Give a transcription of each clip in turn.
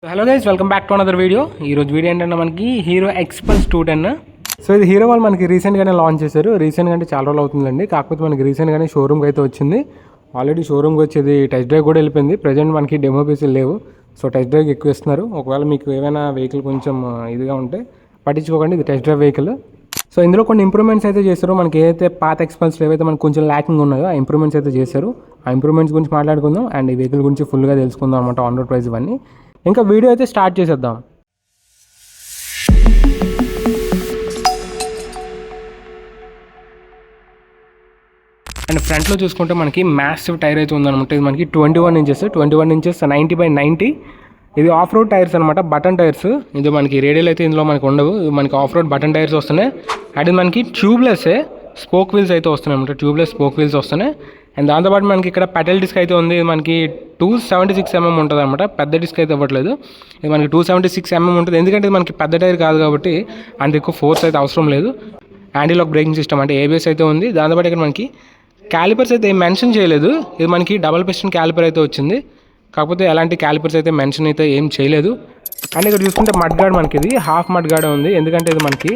Hello guys, welcome back to another video. ఈరోజు video ఏంటంటే మనకి హీరో ఎక్స్పల్స్ 210. సో ఇది హీరో వాళ్ళు మనకి రీసెంట్గానే లాంచ్ చేశారు. రీసెంట్గా అంటే చాలా రోజులు అవుతుందండి. కాకపోతే మనకి రీసెంట్గానే షోరూమ్కి అయితే వచ్చింది. ఆల్రెడీ షోరూమ్కి వచ్చేది టెస్ట్ డ్రైవ్ కూడా వెళ్ళిపోయింది. ప్రజెంట్ మనకి డెమో పీసులు లేవు. సో టెస్ట్ డ్రైవ్కి ఎక్కువ ఇస్తున్నారు. ఒకవేళ మీకు ఏమైనా వెహికల్ కొంచెం ఇదిగా ఉంటే పట్టించుకోకండి, ఇది టెస్ట్ డ్రైవ్ వెహికల్. సో ఇందులో కొన్ని ఇంప్రూవ్మెంట్స్ అయితే చేశారు. మనకి ఏదైతే పాత ఎక్స్పల్స్లో ఏవైతే మనకు కొంచెం ల్యాకింగ్ ఉన్నాయో ఆ ఇంప్రూవ్మెంట్స్ అయితే చేశారు. ఆ ఇంప్రూవ్మెంట్స్ గురించి మాట్లాడుకుందాం అండ్ ఈ వెహికల్ గురించి ఫుల్గా తెలుసుకుందాం అనమాట, ఆన్ రోడ్ ప్రైస్ ఇవన్నీ. ఇంకా వీడియో అయితే స్టార్ట్ చేసేద్దాం. అండ్ ఫ్రంట్లో చూసుకుంటే మనకి మ్యాసివ్ టైర్ అయితే ఉందన్నమాట. ఇది మనకి 21 ఇంచెస్ 90/90. ఇది ఆఫ్ రోడ్ టైర్స్ అనమాట, బటన్ టైర్స్. ఇది మనకి రేడియల్ అయితే ఇందులో మనకి ఉండవు. మనకి ఆఫ్ రోడ్ బటన్ టైర్స్ వస్తున్నాయి. అండ్ ఇది మనకి ట్యూబ్లెస్ స్పోక్ వీల్స్ అయితే వస్తున్నాయి అనమాట, ట్యూబ్లెస్ స్పోక్ వీల్స్ వస్తున్నాయి. అండ్ దాంతోపాటు మనకి ఇక్కడ పెడల్ డిస్క్ అయితే ఉంది. ఇది మనకి 276 mm ఉంటుంది అనమాట, పెద్ద డిస్క్ అయితే ఇవ్వట్లేదు. ఇది మనకి 276 mm ఉంటుంది, ఎందుకంటే ఇది మనకి పెద్ద టైర్ కాదు కాబట్టి అంత ఎక్కువ ఫోర్స్ అయితే అవసరం లేదు. యాంటీ లాక్ బ్రేకింగ్ సిస్టమ్ అంటే ABS అయితే ఉంది. దాంతోపాటు ఇక్కడ మనకి క్యాలిపర్స్ అయితే ఏం మెన్షన్ చేయలేదు. ఇది మనకి డబల్ పిస్టన్ క్యాలిపర్ అయితే వచ్చింది, కాకపోతే ఎలాంటి క్యాలిపర్స్ అయితే మెన్షన్ అయితే ఏం చేయలేదు. అండ్ ఇక్కడ చూసుకుంటే మడ్ గార్డ్ మనకి ఇది హాఫ్ మడ్ గార్డ్ ఉంది, ఎందుకంటే ఇది మనకి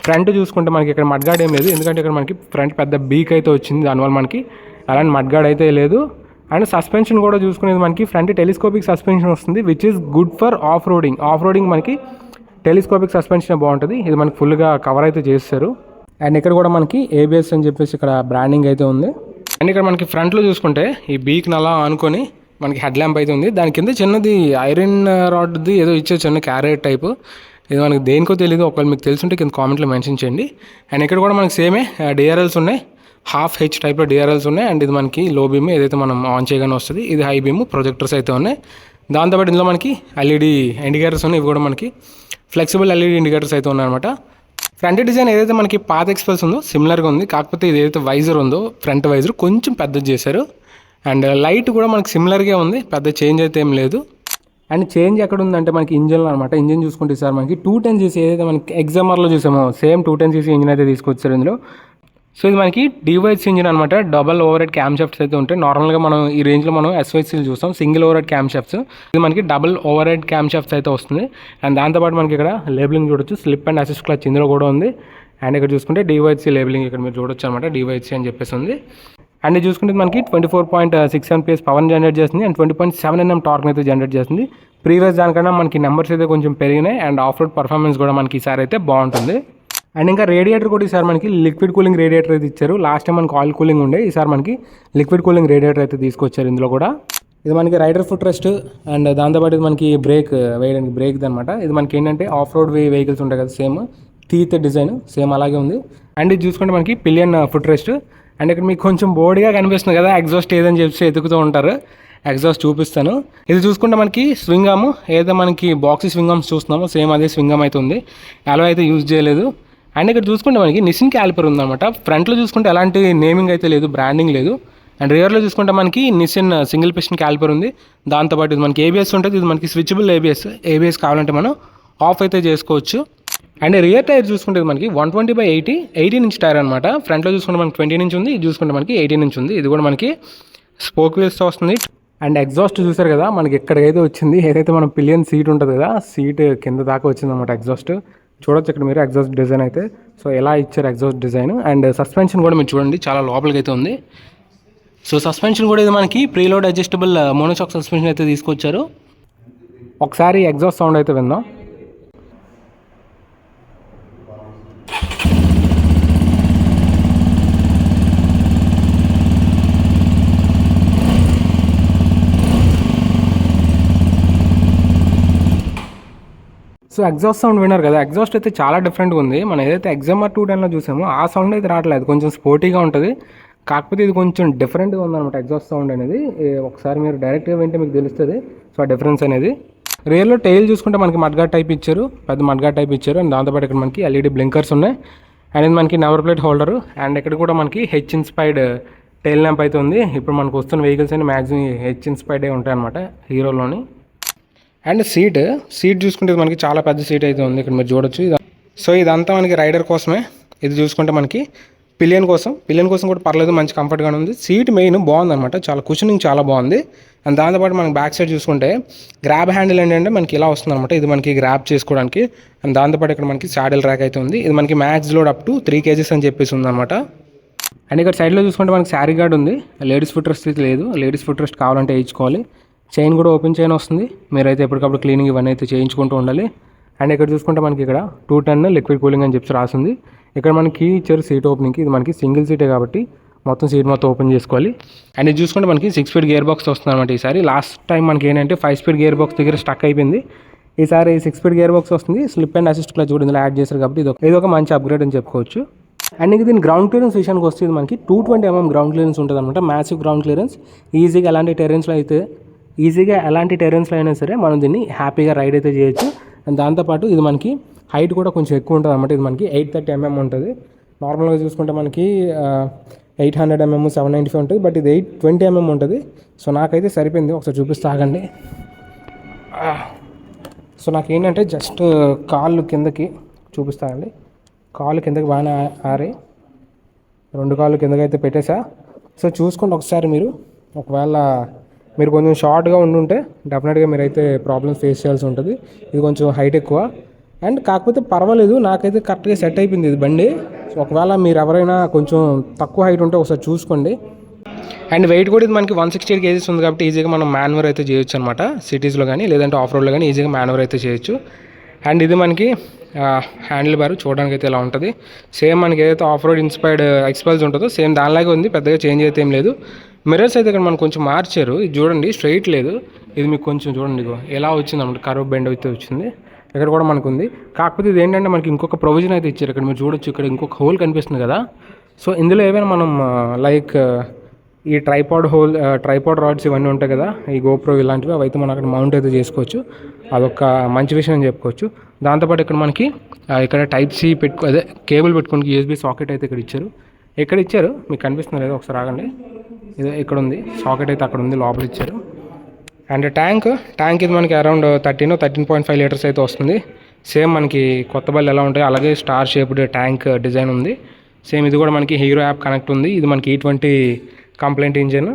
ఫ్రంట్ చూసుకుంటే మనకి ఇక్కడ మడ్ గార్డ్ ఏం లేదు, ఎందుకంటే ఇక్కడ మనకి ఫ్రంట్ పెద్ద బీక్ అయితే వచ్చింది, దానివల్ల మనకి అలాంటి మడ్ గార్డ్ అయితే లేదు. అండ్ సస్పెన్షన్ కూడా చూసుకునేది మనకి ఫ్రంట్ టెలిస్కోపిక్ సస్పెన్షన్ వస్తుంది, which is good for off roading మనకి టెలిస్కోపిక్ సస్పెన్షన్ బాగుంటుంది. ఇది మనకి ఫుల్గా కవర్ అయితే చేస్తారు. అండ్ ఇక్కడ కూడా మనకి ABS అని చెప్పేసి ఇక్కడ బ్రాండింగ్ అయితే ఉంది. అండ్ ఇక్కడ మనకి ఫ్రంట్లో చూసుకుంటే ఈ బీక్ని అలా ఆనుకొని మనకి హెడ్ ల్యాంప్ అయితే ఉంది. దాని కింద చిన్నది ఐరన్ రాడ్ది ఏదో ఇచ్చే చిన్న క్యారెట్ టైపు, ఇది మనకి దేనికో తెలియదు. ఒకవేళ మీకు తెలుసుంటే కింద కామెంట్లో మెన్షన్ చేయండి. అండ్ ఇక్కడ కూడా మనకి సేమే DRLs ఉన్నాయి, హాఫ్ హెచ్ టైప్లో DRLs ఉన్నాయి. అండ్ ఇది మనకి లో బీమ్ ఏదైతే మనం ఆన్ చేయగానే వస్తుంది, ఇది హై బీమ్ ప్రొజెక్టర్స్ అయితే ఉన్నాయి. దాంతోపాటు ఇందులో మనకి LED ఇండికేటర్స్ ఉన్నాయి, ఇవి కూడా మనకి ఫ్లెక్సిబుల్ LED ఇండికేటర్స్ అయితే ఉన్నాయన్నమాట. ఫ్రంట్ డిజైన్ ఏదైతే మనకి పాత ఎక్స్పల్స్ ఉందో సిమిలర్గా ఉంది, కాకపోతే ఇది ఏదైతే వైజర్ ఉందో ఫ్రంట్ వైజర్ కొంచెం పెద్దది చేశారు. అండ్ లైట్ కూడా మనకి సిమిలర్గా ఉంది, పెద్ద చేంజ్ అయితే ఏం లేదు. అండ్ చేంజ్ ఎక్కడ ఉందంటే మనకి ఇంజన్లో అనమాట. ఇంజన్ చూసుకుంటే సార్ మనకి 210cc ఏదైతే మనకి ఎగ్జామర్లో చూసామో సేమ్ 210cc ఇంజిన్ అయితే తీసుకొచ్చారు ఇందులో. సో ఇది మనకి DYC ఇంజిన్ అనమాట, double over head cam shafts అయితే ఉంటాయి. నార్మల్గా మనం ఈ రేంజ్లో మనం SYCలు చూస్తాం, single over head cam shafts. ఇది మనకి double over head cam shafts అయితే వస్తుంది. అండ్ దాంతోపాటు మనకి ఇక్కడ లేబులింగ్ చూడొచ్చు, స్లిప్ అండ్ అసిస్ట్ క్లచ్ ఇందులో కూడా ఉంది. అండ్ ఇక్కడ చూసుకుంటే DYC లేబులింగ్ ఇక్కడ మీరు చూడొచ్చు అనమాట, DYC అని చెప్పేసి ఉంది. అండ్ చూసుకుంటే మనకి 24.67 PS పవర్ జనరేట్ చేస్తుంది అండ్ 20.7 Nm టార్క్ అయితే జనరేట్ చేస్తుంది. ప్రీవియస్ దానికన్నా మనకి నెంబర్స్ అయితే కొంచెం పెరిగినాయి. అండ్ ఆఫ్ రోడ్ పర్ఫార్మెన్స్ కూడా మనకి ఈసారి అయితే బాగుంటుంది. అండ్ ఇంకా రేడియేటర్ కూడా ఈసారి మనకి లిక్విడ్ కూలింగ్ రేడియేటర్ అయితే ఇచ్చారు. లాస్ట్ టైం మనకి ఆయిల్ కూలింగ్ ఉండే, ఈసారి మనకి లిక్విడ్ కూలింగ్ రేడియేటర్ అయితే తీసుకొచ్చారు ఇందులో కూడా. ఇది మనకి రైడర్ ఫుట్ రెస్ట్ అండ్ దాంతోపాటు ఇది మనకి బ్రేక్ వేయడానికి బ్రేక్ అనమాట. ఇది మనకి ఏంటంటే ఆఫ్ రోడ్ వెహికల్స్ ఉంటాయి కదా, సేమ్ టీత్ డిజైన్ సేమ్ అలాగే ఉంది. అండ్ ఇది చూసుకుంటే మనకి పిలియన్ ఫుట్ రెస్ట్. అండ్ ఇక్కడ మీకు కొంచెం బోర్డ్గా కనిపిస్తుంది కదా, ఎగ్జాస్ట్ ఏదని చెప్పి ఎతుకుతూ ఉంటారు, ఎగ్జాస్ట్ చూపిస్తాను. ఇది చూసుకుంటే మనకి స్వింగాము ఏదైతే మనకి బాక్సీ స్వింగామ్స్ చూస్తున్నామో సేమ్ అదే స్వింగామ్ అయితే ఉంది, అలా అయితే యూజ్ చేయలేదు. అండ్ ఇక్కడ చూసుకుంటే మనకి నిసిన్ క్యాలిపర్ ఉందన్నమాట. ఫ్రంట్లో చూసుకుంటే ఎలాంటి నేమింగ్ అయితే లేదు, బ్రాండింగ్ లేదు. అండ్ రియర్లో చూసుకుంటే మనకి నిసిన్ సింగిల్ పిస్టన్ క్యాలిపర్ ఉంది. దాంతోపాటు ఇది మనకి ABS ఉంటుంది, ఇది మనకి స్విచబుల్ ABS కావాలంటే మనం ఆఫ్ అయితే చేసుకోవచ్చు. అండ్ రియర్ టైర్ చూసుకుంటే మనకి 120/80 18 ఇంచ్ టైర్ అనమాట. ఫ్రంట్లో చూసుకుంటే మనకి 20 ఇంచ్ ఉంది, ఇది చూసుకుంటే మనకి 18 ఇంచ్ ఉంది. ఇది కూడా మనకి స్పోక్ వీల్స్తో వస్తుంది. అండ్ ఎగ్జాస్ట్ చూసారు కదా మనకి ఎక్కడికైతే వచ్చింది, ఏదైతే మనం పిలియన్ సీట్ ఉంటుంది కదా, సీట్ కింద దాకా వచ్చింది అనమాట ఎగ్జాస్ట్. చూడొచ్చు ఇక్కడ మీరు ఎగ్జాస్ట్ డిజైన్ అయితే. సో ఎలా ఇచ్చారు ఎగ్జాస్ట్ డిజైన్. అండ్ సస్పెన్షన్ కూడా మీరు చూడండి చాలా లోపలికి అయితే ఉంది. సో సస్పెన్షన్ కూడా ఇది మనకి ప్రీలోడ్ అడ్జస్టబుల్ మోనోషాక్ సస్పెన్షన్ అయితే తీసుకొచ్చారు. ఒకసారి ఎగ్జాస్ట్ సౌండ్ అయితే విందాం. సో ఎగ్జాస్ట్ సౌండ్ విన్నారు కదా, ఎగ్జాస్ట్ అయితే చాలా డిఫరెంట్గా ఉంది. మనం ఏదైతే ఎగ్జామర్ 210లో చూసామో ఆ సౌండ్ అయితే రావట్లేదు, కొంచెం స్పోర్టీగా ఉంటుంది. కాకపోతే ఇది కొంచెం డిఫరెంట్గా ఉందన్నమాట ఎగ్జాస్ట్ సౌండ్ అనేది. ఒకసారి మీరు డైరెక్ట్గా వింటే మీకు తెలుస్తుంది సో ఆ డిఫరెన్స్ అనేది. రియర్లో టైల్ చూసుకుంటే మనకి మడ్గార్డ్ టైప్ ఇచ్చారు, పెద్ద మడ్గార్డ్ టైప్ ఇచ్చారు. అండ్ దాంతోపాటు ఇక్కడ మనకి LED బ్లింకర్స్ ఉన్నాయి. అండ్ ఇది మనకి నెవర్ ప్లేట్ హోల్డరు. అండ్ ఇక్కడ కూడా మనకి H ఇన్స్పైర్డ్ టైల్ ల్యాంప్ అయితే ఉంది. ఇప్పుడు మనకు వస్తున్న వెహికల్స్ అన్ని మ్యాక్సిమం H ఇన్స్పైర్డే ఉంటాయి అనమాట హీరోలోని. అండ్ సీట్ చూసుకుంటే మనకి చాలా పెద్ద సీట్ అయితే ఉంది, ఇక్కడ మీరు చూడొచ్చు. సో ఇదంతా మనకి రైడర్ కోసమే. ఇది చూసుకుంటే మనకి పిలియన్ కోసం కూడా పర్లేదు, మంచి కంఫర్ట్గానే ఉంది. సీట్ మెయిన్ బాగుందన్నమాట, చాలా కుషనింగ్ చాలా బాగుంది. అండ్ దాంతోపాటు మనకి బ్యాక్ సైడ్ చూసుకుంటే గ్రాబ్ హ్యాండిల్ ఏంటంటే మనకి ఇలా వస్తుంది అనమాట. ఇది మనకి గ్రాబ్ చేసుకోవడానికి. అండ్ దాంతోపాటు ఇక్కడ మనకి సాడిల్ ర్యాక్ అయితే ఉంది. ఇది మనకి max load up to 3 kgs అని చెప్పేసి ఉందన్నమాట. అండ్ ఇక్కడ సైడ్లో చూసుకుంటే మనకి శారీ గార్డ్ ఉంది. లేడీస్ ఫుట్ రెస్ట్ అయితే లేదు. లేడీస్ ఫుట్ రెస్ట్ కావాలంటే వేయించుకోవాలి. చైన్ కూడా ఓపెన్ చైన్ వస్తుంది. మీరైతే ఎప్పటికప్పుడు క్లీనింగ్ ఇవన్నీ అయితే చేయించుకుంటూ ఉండాలి. అండ్ ఇక్కడ చూసుకుంటే మనకి ఇక్కడ 210 లిక్విడ్ కూలింగ్ అని చెప్పి రాసింది. ఇక్కడ మనకి కీ ఇచ్చారు సీట్ ఓపెనింగ్కి. ఇది మనకి సింగిల్ సీటే కాబట్టి మొత్తం సీట్ మొత్తం ఓపెన్ చేసుకోవాలి. అండ్ ఇది చూసుకుంటే మనకి 6 స్పీడ్ గేర్ బాక్స్ వస్తుంది అనమాట. ఈసారి లాస్ట్ టైం మనకి ఏంటంటే 5 స్పీడ్ గేర్ బాక్స్ దగ్గర స్టక్ అయిపోయింది. ఈసారి 6 స్పీడ్ గేర్ బాక్స్ వస్తుంది. స్లిప్ అండ్ అసిస్ట్ క్లచ్ కూడా ఇందులో యాడ్ చేశారు కాబట్టి ఇది ఒక మంచి అప్గ్రేడ్ అని చెప్పుకోవచ్చు. అండ్ ఇంక దీని గ్రౌండ్ క్లియరెన్స్ విషయానికి వస్తే మనకి 220 mm గ్రౌండ్ క్లియరెన్స్ ఉంటుంది అనమాట. Massive ground clearance. ఈజీగా ఎలాంటి టెరెన్స్లో అయినా సరే మనం దీన్ని హ్యాపీగా రైడ్ అయితే చేయొచ్చు. అండ్ దాంతోపాటు ఇది మనకి హైట్ కూడా కొంచెం ఎక్కువ ఉంటుంది అనమాట. ఇది మనకి 830 mm ఉంటుంది. నార్మల్గా చూసుకుంటే మనకి 800 mm 795 ఉంటుంది. బట్ ఇది 820 mm ఉంటుంది. సో నాకైతే సరిపోయింది. ఒకసారి చూపిస్తా ఆగండి. సో నాకేంటంటే జస్ట్ కాళ్ళు కిందకి చూపిస్తానండి. కాళ్ళు కిందకి బాగానే ఆరి 2 కాళ్ళు కిందకైతే పెట్టేసా. సో చూసుకోండి ఒకసారి మీరు. ఒకవేళ మీరు కొంచెం షార్ట్గా ఉండుంటే డెఫినెట్గా మీరైతే ప్రాబ్లమ్స్ ఫేస్ చేయాల్సి ఉంటుంది. ఇది కొంచెం హైట్ ఎక్కువ. అండ్ కాకపోతే పర్వాలేదు, నాకైతే కరెక్ట్గా సెట్ అయిపోయింది ఇది బండి. సో ఒకవేళ మీరు ఎవరైనా కొంచెం తక్కువ హైట్ ఉంటే ఒకసారి చూసుకోండి. అండ్ వెయిట్ కూడా ఇది మనకి 168 kgs ఉంది కాబట్టి ఈజీగా మనం మాన్యూవర్ అయితే చేయొచ్చు అనమాట. సిటీస్లో కానీ లేదంటే ఆఫ్ రోడ్లో కానీ ఈజీగా మాన్యూవర్ అయితే చేయొచ్చు. అండ్ ఇది మనకి హ్యాండిల్ బార్ చూడడానికి అయితే ఇలా ఉంటుంది. సేమ్ మనకి ఏదైతే ఆఫ్ రోడ్ ఇన్స్పైర్డ్ ఎక్స్పల్స్ ఉంటుందో సేమ్ దానిలాగే ఉంది. పెద్దగా చేంజ్ అయితే ఏం లేదు. మిర్రర్స్ అయితే ఇక్కడ మనకు కొంచెం మార్చారు. ఇది చూడండి స్ట్రైట్ లేదు. ఇది మీకు కొంచెం చూడండి ఎలా వచ్చింది అన్నమాట. కర్వ్ బెండ్ అయితే వచ్చింది. ఇక్కడ కూడా మనకు ఉంది. కాకపోతే ఇది ఏంటంటే మనకి ఇంకొక ప్రొవిజన్ అయితే ఇచ్చారు. ఇక్కడ మీరు చూడొచ్చు. ఇక్కడ ఇంకొక హోల్ కనిపిస్తుంది కదా. సో ఇందులో ఏమైనా మనం లైక్ ఈ ట్రైపాడ్ రాడ్స్ ఇవన్నీ ఉంటాయి కదా, ఈ గోప్రో ఇలాంటివి, అవైతే మనం అక్కడ మౌంట్ అయితే చేసుకోవచ్చు. అదొక మంచి విషయం అని చెప్పుకోవచ్చు. దాంతోపాటు ఇక్కడ మనకి ఇక్కడ టైప్ సి అదే కేబుల్ పెట్టుకోనికి యూఎస్బీ సాకెట్ అయితే ఇక్కడ ఇచ్చారు. మీకు కనిపిస్తుంది లేదా ఒకసారి ఆగండి. ఇది ఇక్కడ ఉంది సాకెట్ అయితే అక్కడ ఉంది, లోపల ఇచ్చారు. అండ్ ట్యాంక్ ఇది మనకి అరౌండ్ 13.5 లీటర్స్ అయితే వస్తుంది. సేమ్ మనకి కొత్త బళ్ళు ఎలా ఉంటాయి అలాగే స్టార్ షేప్డ్ ట్యాంక్ డిజైన్ ఉంది. సేమ్ ఇది కూడా మనకి హీరో యాప్ కనెక్ట్ ఉంది. ఇది మనకి E20 complaint engine.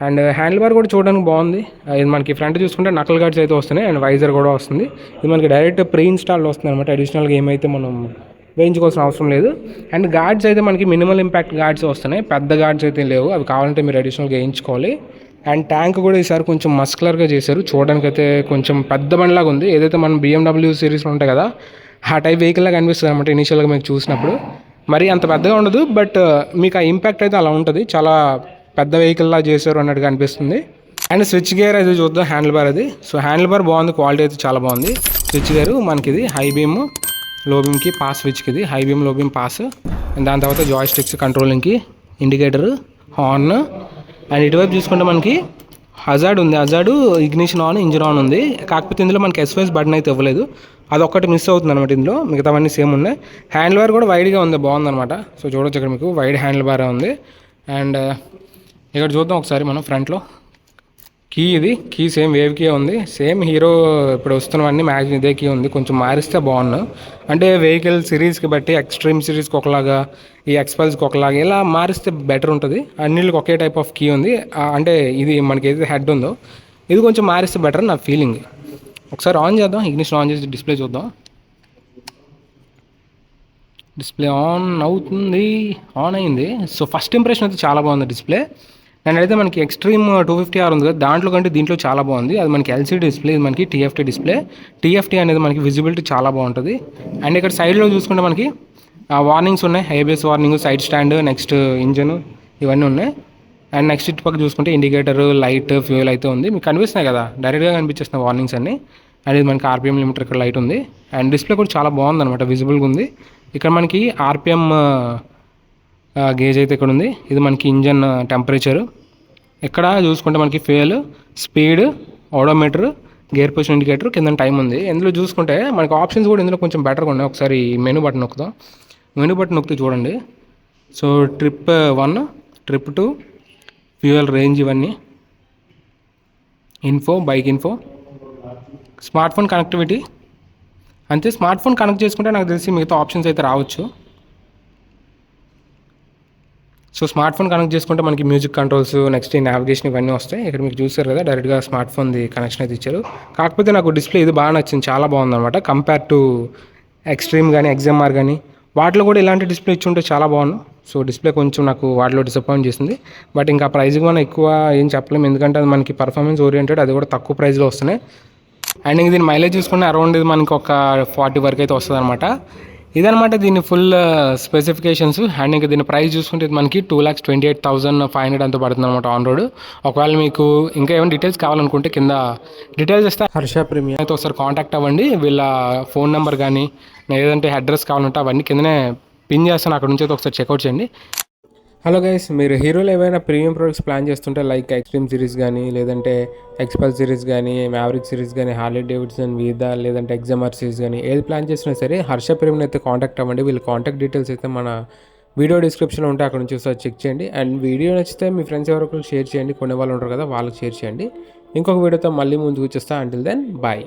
And handle bar కూడా చూడడానికి బాగుంది. ఇది మనకి ఫ్రంట్ చూసుకుంటే నకల్ గార్డ్స్ అయితే వస్తున్నాయి. అండ్ వైజర్ కూడా వస్తుంది. ఇది మనకి డైరెక్ట్ ప్రీ ఇన్స్టాల్ వస్తుంది అనమాట. అడిషనల్గా ఏమైతే మనం వేయించుకోవాల్సిన అవసరం లేదు. అండ్ గార్డ్స్ అయితే మనకి మినిమల్ ఇంపాక్ట్ గార్డ్స్ వస్తున్నాయి. పెద్ద గార్డ్స్ అయితే లేవు. అవి కావాలంటే మీరు అడిషనల్గా వేయించుకోవాలి. అండ్ ట్యాంక్ కూడా ఈసారి కొంచెం మస్కులర్గా చేశారు. చూడడానికి అయితే కొంచెం పెద్ద బండిలాగా ఉంది. ఏదైతే మనం BMW సిరీస్లో ఉంటాయి కదా ఆ టైప్ వెహికల్ లాగా అనిపిస్తుంది అనమాట ఇనీషియల్గా మీకు చూసినప్పుడు. మరి అంత పెద్దగా ఉండదు, బట్ మీకు ఆ ఇంపాక్ట్ అయితే అలా ఉంటుంది. చాలా పెద్ద వెహికల్లా చేశారు అన్నట్టుగా అనిపిస్తుంది. అండ్ స్విచ్ గేర్ అయితే చూద్దాం. హ్యాండిల్ బార్ అది. సో హ్యాండిల్ బార్ బాగుంది, క్వాలిటీ అయితే చాలా బాగుంది. స్విచ్ గేర్ మనకి ఇది హై బీమ్ లో బీమ్కి పాస్ స్విచ్కి, ఇది high beam low beam pass. And దాని తర్వాత జాయ్ స్టిక్స్ కంట్రోలింగ్కి, ఇండికేటర్, హార్న్. అండ్ ఇటువైపు చూసుకుంటే మనకి హజార్డ్ ఉంది. Hazard ignition on, engine on ఉంది. కాకపోతే ఇందులో మనకి SOS బటన్ అయితే ఇవ్వలేదు. అదొక్కటి మిస్ అవుతుంది అనమాట. ఇందులో మిగతావన్నీ సేమ్ ఉన్నాయి. హ్యాండిల్ బార్ కూడా వైడ్గా ఉంది, బాగుందన్నమాట. సో చూడొచ్చు ఇక్కడ మీకు వైడ్ హ్యాండిల్ బార్ ఉంది. అండ్ ఇక్కడ చూద్దాం ఒకసారి మనం ఫ్రంట్లో కీ సేమ్ వేవ్ కీ ఉంది. సేమ్ హీరో ఇప్పుడు వస్తున్నవన్నీ మ్యాక్సిమం ఇదే కీ ఉంది. కొంచెం మారిస్తే బాగుండు. అంటే వెహికల్ సిరీస్కి బట్టి ఎక్స్ట్రీమ్ సిరీస్కి ఒకలాగా, ఈ ఎక్స్పల్స్కి ఒకలాగా ఇలా మారిస్తే బెటర్ ఉంటుంది. అన్నిటికి ఒకే టైప్ ఆఫ్ కీ ఉంది. అంటే ఇది మనకి ఏదైతే హెడ్ ఉందో ఇది కొంచెం మారిస్తే బెటర్ నా ఫీలింగ్. ఒకసారి ఆన్ చేద్దాం. ఇగ్నిషన్ ఆన్ చేసి డిస్ప్లే చూద్దాం. డిస్ప్లే ఆన్ అవుతుంది, ఆన్ అయింది. సో ఫస్ట్ ఇంప్రెషన్ అయితే చాలా బాగుంది డిస్ప్లే. అండ్ అయితే మనకి ఎక్స్ట్రీమ్ 250R ఉంది కదా, దాంట్లో కంటే దీంట్లో చాలా బాగుంది. అది మనకి LCD డిస్ప్లే, ఇది మనకి TFT డిస్ప్లే. TFT అనేది మనకి విజిబిలిటీ చాలా బాగుంటుంది. అండ్ ఇక్కడ సైడ్లో చూసుకుంటే మనకి వార్నింగ్స్ ఉన్నాయి. ABS warning, side stand, next engine, ఇవన్నీ ఉన్నాయి. అండ్ నెక్స్ట్ ఇటు పక్క చూసుకుంటే ఇండికేటర్, లైట్, ఫ్యూయల్ అయితే ఉంది. మీకు కనిపిస్తున్నాయి కదా, డైరెక్ట్గా కనిపించేస్తున్నాయి వార్నింగ్స్ అన్నీ. అండ్ ఇది మనకి RPM లిమిటర్ ఇక్కడ లైట్ ఉంది. అండ్ డిస్ప్లే కూడా చాలా బాగుంది అనమాట, విజిబుల్గా ఉంది. ఇక్కడ మనకి RPM గేజ్ అయితే ఇక్కడ ఉంది. ఇది మనకి ఇంజన్ టెంపరేచర్. ఇక్కడ చూసుకుంటే మనకి fuel, speed, odometer, gear position indicator, కింద టైం ఉంది. ఇందులో చూసుకుంటే మనకి ఆప్షన్స్ కూడా ఇందులో కొంచెం బెటర్గా ఉన్నాయి. ఒకసారి మెనూ బటన్ నొక్కుదాం. మెనూ బటన్ నొక్కితే చూడండి. So trip 1, trip 2, fuel range, ఇవన్నీ info, bike info, smart phone connectivity. అంతే, స్మార్ట్ ఫోన్ కనెక్ట్ చేసుకుంటే నాకు తెలిసి మిగతా ఆప్షన్స్ అయితే రావచ్చు. సో స్మార్ట్ ఫోన్ కనెక్ట్ చేసుకుంటే మనకి మ్యూజిక్ కంట్రోల్స్, నెక్స్ట్ ఈ నావిగేషన్ ఇవన్నీ వస్తాయి. ఇక్కడ మీకు చూసారు కదా, డైరెక్ట్గా స్మార్ట్ ఫోన్ది కనెక్షన్ అయితే ఇచ్చారు. కాకపోతే నాకు డిస్ప్లే ఇది బాగా నచ్చింది, చాలా బాగుందన్నమాట. కంపేర్ టు ఎక్స్ట్రీమ్ కానీ ఎగ్జామ్ఆర్ కానీ వాటిలో కూడా ఇలాంటి డిస్ప్లే ఇచ్చి ఉంటే చాలా బాగుంది. సో డిస్ప్లే కొంచెం నాకు వాటిలో డిసప్పాయింట్ చేసింది. బట్ ఇంకా ప్రైస్కి మనం ఎక్కువ ఏం చెప్పలేము, ఎందుకంటే అది మనకి పర్ఫార్మెన్స్ ఓరియంటెడ్, అది కూడా తక్కువ ప్రైస్లో వస్తున్నాయి. అండ్ ఇంక దీని మైలేజ్ చూసుకుంటే అరౌండ్ ఇది మనకి ఒక 40 వరకు అయితే వస్తుంది అనమాట. ఇదనమాట దీని ఫుల్ స్పెసిఫికేషన్స్. అండ్ ఇంకా దీని ప్రైస్ చూసుకుంటే ఇది మనకి 2,28,500 అంతా పడుతుంది అనమాట ఆన్ రోడ్. ఒకవేళ మీకు ఇంకా ఏమైనా డీటెయిల్స్ కావాలనుకుంటే కింద డీటెయిల్స్ ఇస్తే హర్ష ప్రీమియం అయితే ఒకసారి కాంటాక్ట్ అవ్వండి. వీళ్ళ ఫోన్ నెంబర్ కానీ ఏదంటే అడ్రస్ కావాలంటే అవన్నీ కిందనే పిన్ చేస్తాను, అక్కడ నుంచి అయితే ఒకసారి చెక్అవుట్ చేయండి. హలో గైస్, మీరు హీరోలో ఏమైనా ప్రీమియం ప్రొడక్ట్స్ ప్లాన్ చేస్తుంటే లైక్ ఎక్స్ట్రీమ్ సిరీస్ కానీ, లేదంటే ఎక్స్పల్ సిరీస్ కానీ, మ్యావరిక్ సిరీస్ కానీ, హార్లీ డేవిడ్సన్ వీదా, లేదంటే ఎగ్జామ్ఆర్ సిరీస్ కానీ ఏది ప్లాన్ చేసినా సరే హర్ష ప్రీమియం అయితే కాంటాక్ట్ అవ్వండి. వీళ్ళ కాంటాక్ట్ డీటెయిల్స్ అయితే మన వీడియో డిస్క్రిప్షన్లో ఉంటే అక్కడ నుంచి ఒకసారి చెక్ చేయండి. అండ్ వీడియో నచ్చితే మీ ఫ్రెండ్స్ ఎవరికైనా షేర్ చేయండి, కొనే వాళ్ళు ఉంటారు కదా వాళ్ళకి షేర్ చేయండి. ఇంకొక వీడియోతో మళ్ళీ ముందుకు వచ్చేస్తా. Until then bye.